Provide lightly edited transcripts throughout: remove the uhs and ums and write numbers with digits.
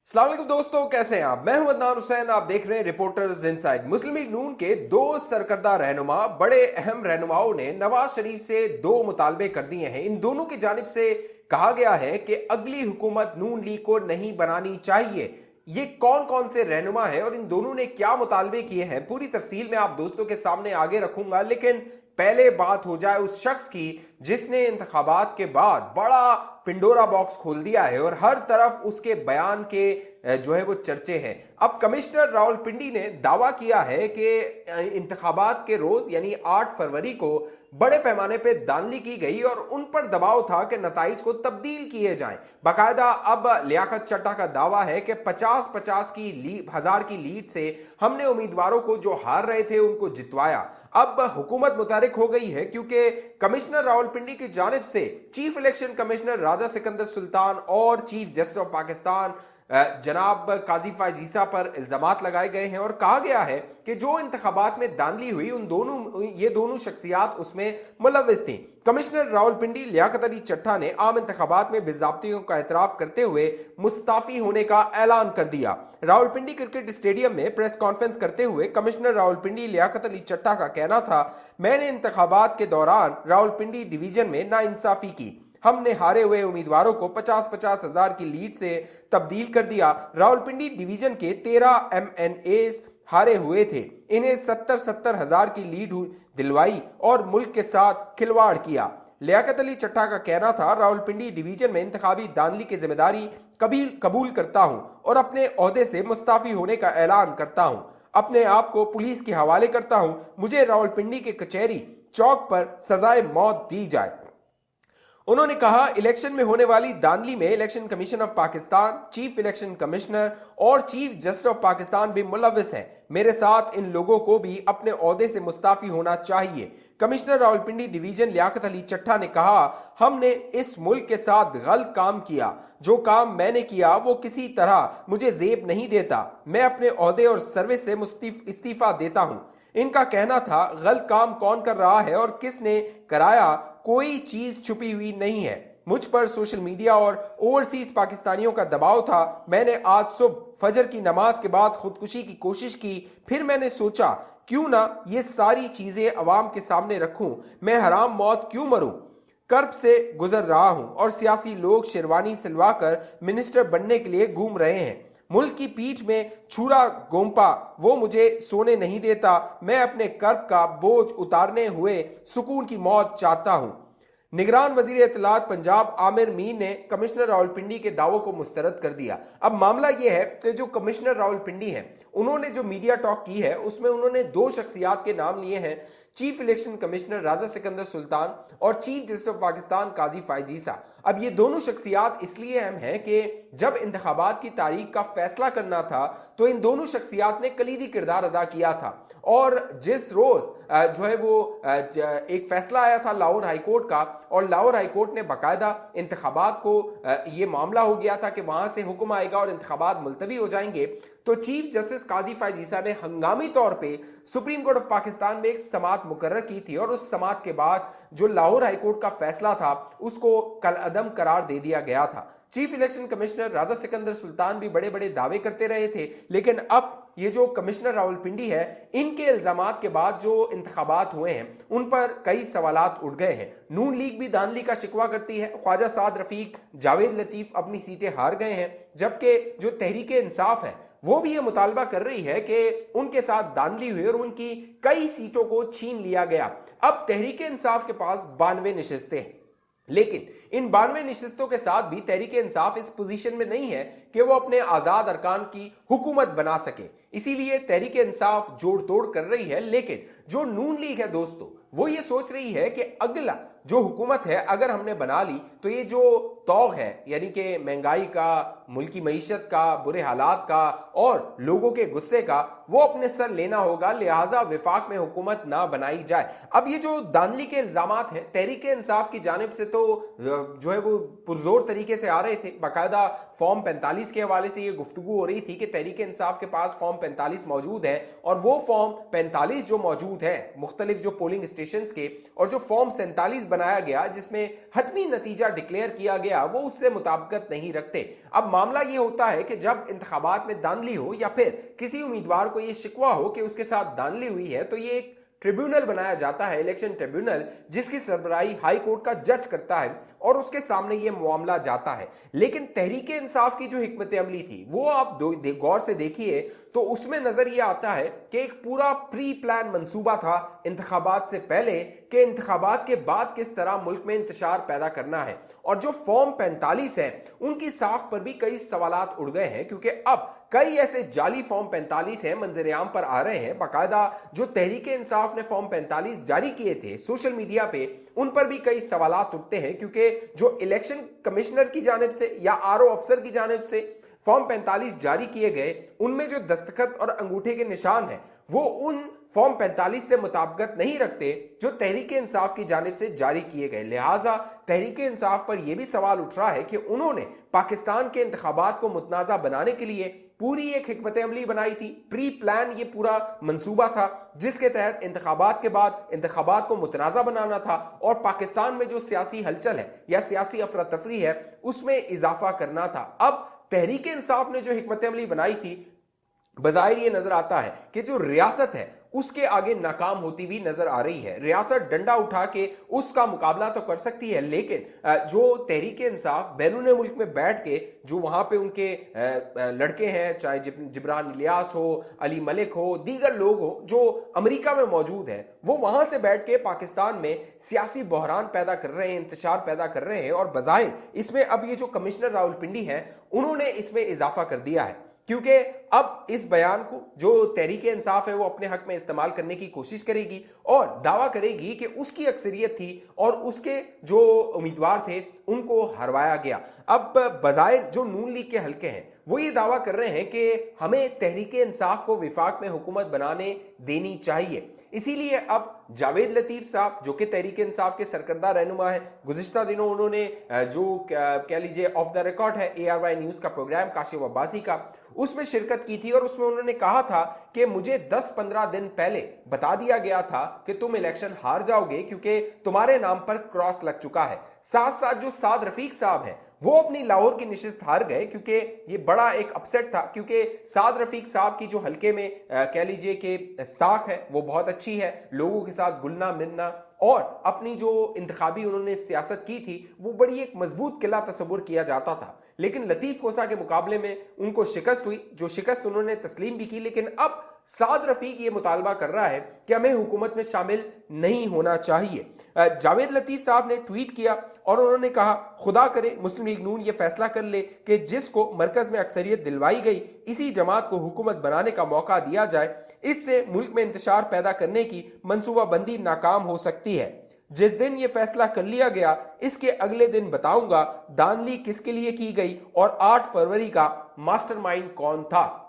अस्सलाम वालेकुम दोस्तों, कैसे हैं आप? मैं हूं अदनान हुसैन। आप देख रहे हैं रिपोर्टर्स इनसाइड। मुस्लिम लीग नून के दो सरकर्दा रहनुमा, बड़े अहम रहनुमाओं ने नवाज शरीफ से दो मुतालबे कर दिए हैं। इन दोनों की जानिब से कहा गया है कि अगली हुकूमत नून लीग को नहीं बनानी चाहिए। ये कौन कौन से रहनुमा है और इन दोनों ने क्या मुतालबे किए हैं, पूरी तफसील मैं आप दोस्तों के सामने आगे रखूंगा। लेकिन पहले बात हो जाए उस शख्स की जिसने इंतखाबात के बाद बड़ा पिंडोरा बॉक्स खोल दिया है और हर तरफ उसके बयान के जो है वो चर्चे हैं। अब कमिश्नर रावलपिंडी ने दावा किया है कि इंतखाबात के रोज यानी 8 फरवरी को बड़े पैमाने पे धांधली की गई और उन पर दबाव था कि नताइज को तब्दील किए जाएं। बाकायदा अब लियाकत चड्ढा का दावा है कि 50-50 की लीड, 1000 की लीड से हमने उम्मीदवारों को जो हार रहे थे उनको जितवाया। अब हुकूमत मुतारिक हो गई है क्योंकि कमिश्नर रावलपिंडी की जानिब से चीफ इलेक्शन कमिश्नर राजा सिकंदर सुल्तान और चीफ जस्टिस ऑफ पाकिस्तान जनाब काजी फायज ईसा पर इल्जामात लगाए गए हैं और कहा गया है कि जो इंतखाबात में धांधली हुई ये दोनों शख्सियात उसमें मुलव्विस थी। कमिश्नर रावलपिंडी लियाकत अली चड्ढा ने आम इंतखाबात में बेज़ाब्तियों का एतराफ करते हुए मुस्ताफी होने का ऐलान कर दिया। रावलपिंडी क्रिकेट स्टेडियम में प्रेस कॉन्फ्रेंस करते हुए कमिश्नर रावलपिंडी लियाकत अली चड्ढा का कहना था, मैंने इंतखाबात के दौरान रावलपिंडी डिवीजन में नाइंसाफी की। हमने हारे हुए उम्मीदवारों को 50-50 हजार की लीड से तब्दील कर दिया। रावलपिंडी डिवीजन के 13 MNAs हारे हुए थे, इन्हें 70-70 हजार की लीड दिलवाई और मुल्क के साथ खिलवाड़ किया। लियाकत अली चड्ढा का कहना था, रावलपिंडी डिवीजन में इंतखाबी धांधली की जिम्मेदारी कबूल करता हूं और अपने ओहदे से मुस्ताफी होने का ऐलान करता हूं। अपने आप को पुलिस के हवाले करता हूं। मुझे रावलपिंडी के कचहरी चौक पर सजाए मौत दी जाए। उन्होंने कहा, इलेक्शन में होने वाली धांधली में election commission of Pakistan, chief election commissioner और चीफ जस्टिस ऑफ पाकिस्तान भी मुलव्विस हैं। मेरे साथ इन लोगों को भी अपने ओहदे से मुस्ताफी होना चाहिए। कमिश्नर रावलपिंडी डिवीजन लियाकत अली चड्ढा ने कहा, हमने इस मुल्क के साथ गलत काम किया। जो काम मैंने किया वो किसी तरह मुझे जेब नहीं देता। मैं अपने ओहदे और सर्विस से इस्तीफा देता हूं। इनका कहना था, गलत काम कौन कर रहा है और किसने कराया, कोई चीज छुपी हुई नहीं है। मुझ पर सोशल मीडिया और ओवरसीज पाकिस्तानियों का दबाव था। मैंने आज सुबह फजर की नमाज के बाद खुदकुशी की कोशिश की। फिर मैंने सोचा क्यों ना ये सारी चीजें अवाम के सामने रखूं। मैं हराम मौत क्यों मरूं। कर्ब से गुजर रहा हूं और सियासी लोग शेरवानी सिलवाकर मिनिस्टर बनने के लिए घूम रहे हैं। मुल्क की पीठ में छुरा गोंपा वो मुझे सोने नहीं देता। मैं अपने कर्ब का बोझ उतारने हुए सुकून की मौत चाहता हूं। निगरान वजीर इत्तलात पंजाब आमिर मीर ने कमिश्नर रावलपिंडी के दावों को मुस्तरद कर दिया। अब मामला यह है कि जो कमिश्नर रावलपिंडी हैं उन्होंने जो मीडिया टॉक की है उसमें उन्होंने दो शख्सियात के नाम लिए हैं, चीफ इलेक्शन कमिश्नर राजा सिकंदर सुल्तान और चीफ जस्टिस ऑफ पाकिस्तान काजी फायज ईसा। अब ये दोनों शख्सियात इसलिए अहम हैं कि जब इंतखाबात की तारीख का फैसला करना था तो इन दोनों शख्सियात ने कलीदी किरदार अदा किया था। और जिस रोज जो है वो एक फैसला आया था लाहौर हाईकोर्ट का और लाहौर हाईकोर्ट ने बाकायदा इंतखाबात को ये मामला हो गया था कि वहां से हुक्म आएगा और इंतखाबात मुलतवी हो जाएंगे, तो चीफ जस्टिस काजी फायज ईसा ने हंगामी तौर पे सुप्रीम कोर्ट ऑफ पाकिस्तान में एक समाअत मुकर्रर की थी और उस समाअत के बाद जो लाहौर हाईकोर्ट का फैसला था उसको कल अदम करार दे दिया गया था। चीफ इलेक्शन कमिश्नर राजा सिकंदर सुल्तान भी बड़े बड़े दावे करते रहे थे, लेकिन अब ये जो कमिश्नर रावलपिंडी है इनके इल्जामात के बाद जो इंतखाबात हुए हैं उन पर कई सवालात उठ गए हैं। नून लीग भी धांधली का शिकवा करती है। ख्वाजा साद रफीक, जावेद लतीफ अपनी सीटें हार गए हैं, जबकि जो तहरीक इंसाफ है वो भी ये मुतालबा कर रही है कि उनके साथ धांधली हुई और उनकी कई सीटों को छीन लिया गया। अब तहरीक इंसाफ के पास 92 नशिस्तें हैं, लेकिन इन 92 नशिस्तों के साथ भी तहरीक इंसाफ इस पोजीशन में नहीं है कि वो अपने आजाद अरकान की हुकूमत बना सके। इसीलिए तहरीक इंसाफ जोड़ तोड़ कर रही है। लेकिन जो नून लीग है दोस्तों, वो ये सोच रही है कि अगला जो हुकूमत है अगर हमने बना ली तो ये जो तौग है यानी कि महंगाई का, मुल्की मईशत का, बुरे हालात का और लोगों के गुस्से का, वो अपने सर लेना होगा, लिहाजा विफाक में हुकूमत ना बनाई जाए। अब ये जो धांधली के इल्जामात हैं तहरीक इंसाफ की जानिब से तो जो है वो पुरजोर तरीके से आ रहे थे। बाकायदा फॉर्म 45 के हवाले से ये गुफ्तगू हो रही थी कि तहरीक इंसाफ के पास फॉर्म 45 मौजूद है और वो फॉर्म 45 जो मौजूद है मुख्तलिफ जो पोलिंग स्टेशन के, और जो फॉर्म 47 बनाया गया जिसमें हतमी नतीजा डिक्लेयर किया गया किया वो उससे मुताबिकत नहीं रखते। अब मामला ये होता है कि जब इंतखाबात में धांधली हो या फिर किसी उम्मीदवार को ये शिकवा हो कि उसके साथ धांधली हुई है, तो ये एक ट्रिब्यूनल बनाया जाता है, इलेक्शन ट्रिब्यूनल, जिसकी सरबराही हाई कोर्ट का जज करता है और उसके सामने ये मामला जाता है। लेकिन तहरीक इंसाफ की जो हिकमत अमली थी वो आप गौर से देखिए तो उसमें नजर ये आता है कि एक पूरा प्री प्लान मंसूबा था इंतखाबात से पहले कि इंतखाबात के बाद किस तरह मुल्क में इंतशार पैदा करना है। और जो फॉर्म 45 है उनकी साख पर भी कई सवालात उड़ गए हैं, क्योंकि अब कई ऐसे जाली फॉर्म 45 हैं मंजर आम पर आ रहे हैं। बाकायदा जो तहरीक इंसाफ ने फॉर्म 45 जारी किए थे सोशल मीडिया पे, उन पर भी कई सवालात उठते हैं, क्योंकि जो इलेक्शन कमिश्नर की जानिब से या आरओ अफसर की जानिब से फॉर्म 45 जारी किए गए, उनमें जो दस्तखत और अंगूठे के निशान हैं वो उन फॉर्म 45 से मुताबिकत नहीं रखते जो तहरीक इंसाफ की जानिब से जारी किए गए। लिहाजा तहरीक इंसाफ पर यह भी सवाल उठ रहा है कि उन्होंने पाकिस्तान के इंतखाबात को मुतनाज़ा बनाने के लिए पूरी एक हिकमत अमली बनाई थी, प्री प्लान ये पूरा मंसूबा था जिसके तहत इंतखाबात के बाद इंतखाबात को मुतनाज़ा बनाना था और पाकिस्तान में जो सियासी हलचल है या सियासी अफरा तफरी है उसमें इजाफा करना था। अब तहरीक इंसाफ ने जो हिकमत अमली बनाई थी, बज़ाहिर ये नजर आता है कि जो रियासत है उसके आगे नाकाम होती हुई नजर आ रही है। रियासत डंडा उठा के उसका मुकाबला तो कर सकती है, लेकिन जो तहरीक इंसाफ बैरून मुल्क में बैठ के जो वहां पे उनके लड़के हैं, चाहे जिब्रान इलियास हो, अली मलिक हो, दीगर लोग हो जो अमेरिका में मौजूद हैं, वो वहां से बैठ के पाकिस्तान में सियासी बहरान पैदा कर रहे हैं, इंतशार पैदा कर रहे हैं। और बज़ाहिर इसमें अब ये जो कमिश्नर रावलपिंडी हैं उन्होंने इसमें इजाफा कर दिया है, क्योंकि अब इस बयान को जो तहरीक इंसाफ है वो अपने हक में इस्तेमाल करने की कोशिश करेगी और दावा करेगी कि उसकी अक्सरियत थी और उसके जो उम्मीदवार थे उनको हरवाया गया। अब बज़ाहिर जो नून लीग के हलके हैं वो ये दावा कर रहे हैं कि हमें तहरीक इंसाफ को विफाक में हुकूमत बनाने देनी चाहिए। इसीलिए अब जावेद लतीफ साहब जो कि तहरीक इंसाफ के सरकर्दा रहनुमा है, गुज़िश्ता दिनों उन्होंने जो कह लीजिए ऑफ द रिकॉर्ड है ARY न्यूज़ का प्रोग्राम काशिफ अब्बासी का, उसमें शिरकत की थी और उसमें उन्होंने कहा था कि मुझे 10-15 दिन पहले बता दिया गया था कि तुम इलेक्शन हार जाओगे क्योंकि तुम्हारे नाम पर क्रॉस लग चुका है। साथ साथ जो साद रफीक साहब हैं वो अपनी लाहौर की नशिस्त हार गए, क्योंकि ये बड़ा एक अपसेट था, क्योंकि साद रफीक साहब की जो हल्के में कह लीजिए कि साख है वो बहुत अच्छी है, लोगों के साथ घुलना मिलना और अपनी जो इंतखाबी उन्होंने सियासत की थी वो बड़ी एक मजबूत किला तस्वुर किया जाता था। लेकिन लतीफ कोसा के मुकाबले में उनको शिकस्त हुई, जो शिकस्त उन्होंने तस्लीम भी की। लेकिन अब साद रफीक ये मुतालबा कर रहा है कि हमें हुकूमत में शामिल नहीं होना चाहिए। जावेद लतीफ साहब ने ट्वीट किया और उन्होंने कहा, खुदा करे मुस्लिम लीग नून ये फैसला कर ले कि जिसको मरकज में अक्सरियत दिलवाई गई इसी जमात को हुकूमत बनाने का मौका दिया जाए। इससे मुल्क में इंतशार पैदा करने की मनसूबाबंदी नाकाम हो सकती है। जिस दिन ये फैसला कर लिया गया इसके अगले दिन बताऊंगा धांधली किसके लिए की गई और 8 फरवरी का मास्टरमाइंड कौन था।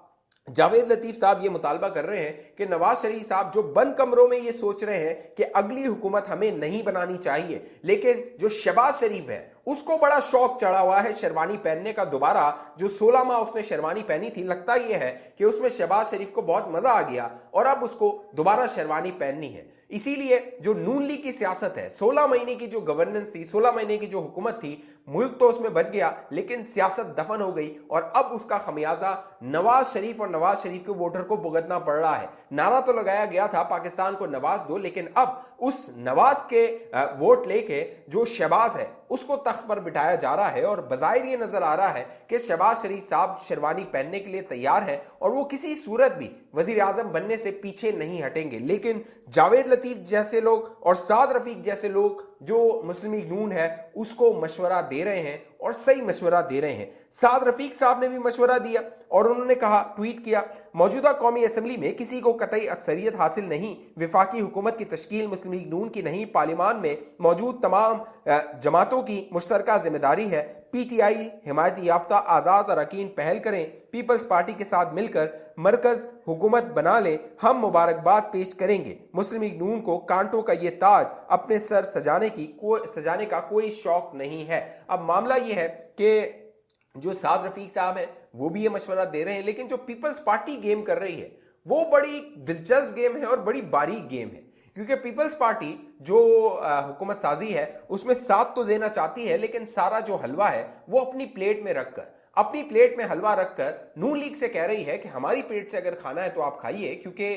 जावेद लतीफ साहब ये मुतालबा कर रहे हैं कि नवाज शरीफ साहब जो बंद कमरों में ये सोच रहे हैं कि अगली हुकूमत हमें नहीं बनानी चाहिए, लेकिन जो शहबाज शरीफ है उसको बड़ा शौक चढ़ा हुआ है शेरवानी पहनने का। दोबारा जो 16 माह उसने शेरवानी पहनी थी, लगता यह है कि उसमें शहबाज शरीफ को बहुत मजा आ गया और अब उसको दोबारा शेरवानी पहननी है। इसीलिए जो नून लीग की सियासत है, 16 महीने की जो गवर्नेंस थी, 16 महीने की जो हुकूमत थी, मुल्क तो उसमें बच गया लेकिन सियासत दफन हो गई और अब उसका खमियाजा नवाज शरीफ और नवाज शरीफ के वोटर को भुगतना पड़ रहा है। नारा तो लगाया गया था पाकिस्तान को नवाज दो, लेकिन अब उस नवाज के वोट लेके जो शहबाज है उसको तख्त पर बिठाया जा रहा है और बज़ाहिर ये नजर आ रहा है कि शहबाज शरीफ साहब शेरवानी पहनने के लिए तैयार हैं और वो किसी सूरत भी वजीर आजम बनने से पीछे नहीं हटेंगे। लेकिन जावेद लतीफ जैसे लोग और साद रफीक जैसे लोग जो मुस्लिम लीग नून है उसको मशवरा दे रहे हैं और सही मशवरा दे रहे हैं। साद रफीक साहब ने भी मशवरा दिया और उन्होंने कहा, ट्वीट किया, मौजूदा कौमी असम्बली में किसी को कतई अक्सरियत हासिल नहीं, विफाकी हुकूमत की तश्कील मुस्लिम लीग नून की नहीं, पार्लिमान में मौजूद तमाम जमातों की मुश्तरका जिम्मेदारी है। PTI हिमायत याफ्ता आज़ाद अरकान पहल करें, पीपल्स पार्टी के साथ मिलकर मरकज हुकूमत बना ले, हम मुबारकबाद पेश करेंगे। मुस्लिम लीग नून को कांटों का ये ताज अपने सर सजाने का कोई शौक नहीं है। अब मामला ये है कि जो साद रफीक साहब है वो भी ये मशवरा दे रहे हैं, लेकिन जो पीपल्स पार्टी गेम कर रही है वो बड़ी दिलचस्प गेम है और बड़ी बारीक गेम है, क्योंकि पीपल्स पार्टी जो हुकूमत साजी है उसमें साथ तो देना चाहती है, लेकिन सारा जो हलवा है वो अपनी प्लेट में हलवा रखकर नून लीग से कह रही है कि हमारी प्लेट से अगर खाना है तो आप खाइए, क्योंकि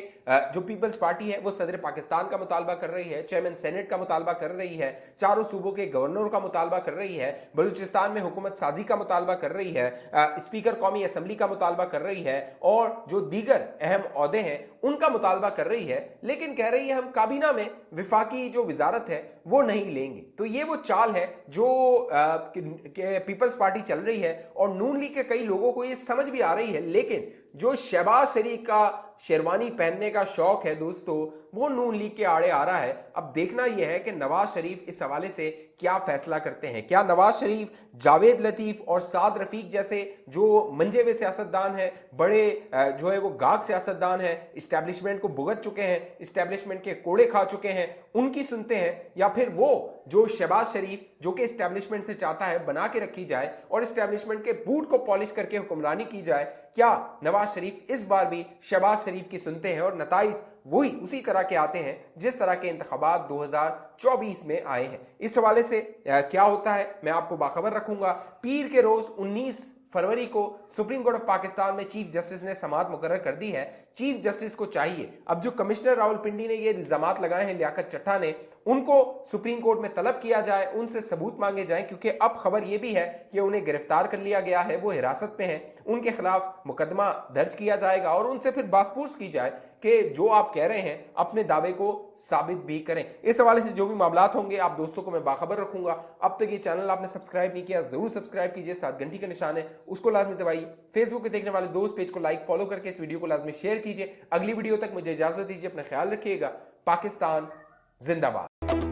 जो पीपल्स पार्टी है वो सदर पाकिस्तान का मुतालबा कर रही है, चेयरमैन सेनेट का मुतालबा कर रही है, चारों सूबों के गवर्नरों का मुतालबा कर रही है, बलूचिस्तान में हुकूमत साजी का मुतालबा कर रही है, स्पीकर कौमी असम्बली का मुतालबा कर रही है और जो दीगर अहम ओहदे हैं उनका मुतालबा कर रही है, लेकिन कह रही है हम काबीना में विफाकी जो वजारत है वो नहीं लेंगे। तो ये वो चाल है जो पीपल्स पार्टी चल रही है और नून लीग के कई लोगों को ये समझ भी आ रही है, लेकिन जो शहबाज शरीफ का शेरवानी पहनने का शौक है दोस्तों वो नून लीग के आड़े आ रहा है। अब देखना यह है कि नवाज शरीफ इस हवाले से क्या फैसला करते हैं। क्या नवाज शरीफ जावेद लतीफ और साद रफीक जैसे जो मंजे हुए सियासतदान हैं, बड़े जो है वो गाग सियासतदान हैं, इस्टेब्लिशमेंट को भुगत चुके हैं, इस्टेब्लिशमेंट के कोड़े खा चुके हैं, उनकी सुनते हैं, या फिर वो जो शहबाज शरीफ जो कि इस्टेब्लिशमेंट से चाहता है बना के रखी जाए और इस्टेब्लिशमेंट के बूट को पॉलिश करके हुक्मरानी की जाए, क्या नवाज शरीफ इस बार भी शहबाज शरीफ की सुनते हैं और नताइज वही उसी तरह के आते हैं जिस तरह के इंतखाबात 2024 में आए हैं। इस हवाले से क्या होता है मैं आपको बाखबर रखूंगा। पीर के रोज 19 फरवरी को सुप्रीम कोर्ट ऑफ पाकिस्तान में चीफ जस्टिस ने समाअत मुकर्रर कर दी है। चीफ जस्टिस को चाहिए अब जो कमिश्नर रावलपिंडी ने ये इल्जामात लगाए हैं लियाकत चट्टा ने, उनको सुप्रीम कोर्ट में तलब किया जाए, उनसे सबूत मांगे जाएं, क्योंकि अब खबर यह भी है कि उन्हें गिरफ्तार कर लिया गया है, वो हिरासत में हैं, उनके खिलाफ मुकदमा दर्ज किया जाएगा और उनसे फिर बासपूछ की जाए कि जो आप कह रहे हैं अपने दावे को साबित भी करें। इस हवाले से जो भी मामलात होंगे आप दोस्तों को मैं बाखबर रखूंगा। अब तक ये चैनल आपने सब्सक्राइब नहीं किया जरूर सब्सक्राइब कीजिए, साथ घंटी का निशान है उसको लाजमी दबाइए, फेसबुक पे देखने वाले दोस्त पेज को लाइक फॉलो करके इस वीडियो को लाजमी शेयर कीजिए। अगली वीडियो तक मुझे इजाजत दीजिए, अपना ख्याल रखिएगा। पाकिस्तान जिंदाबाद।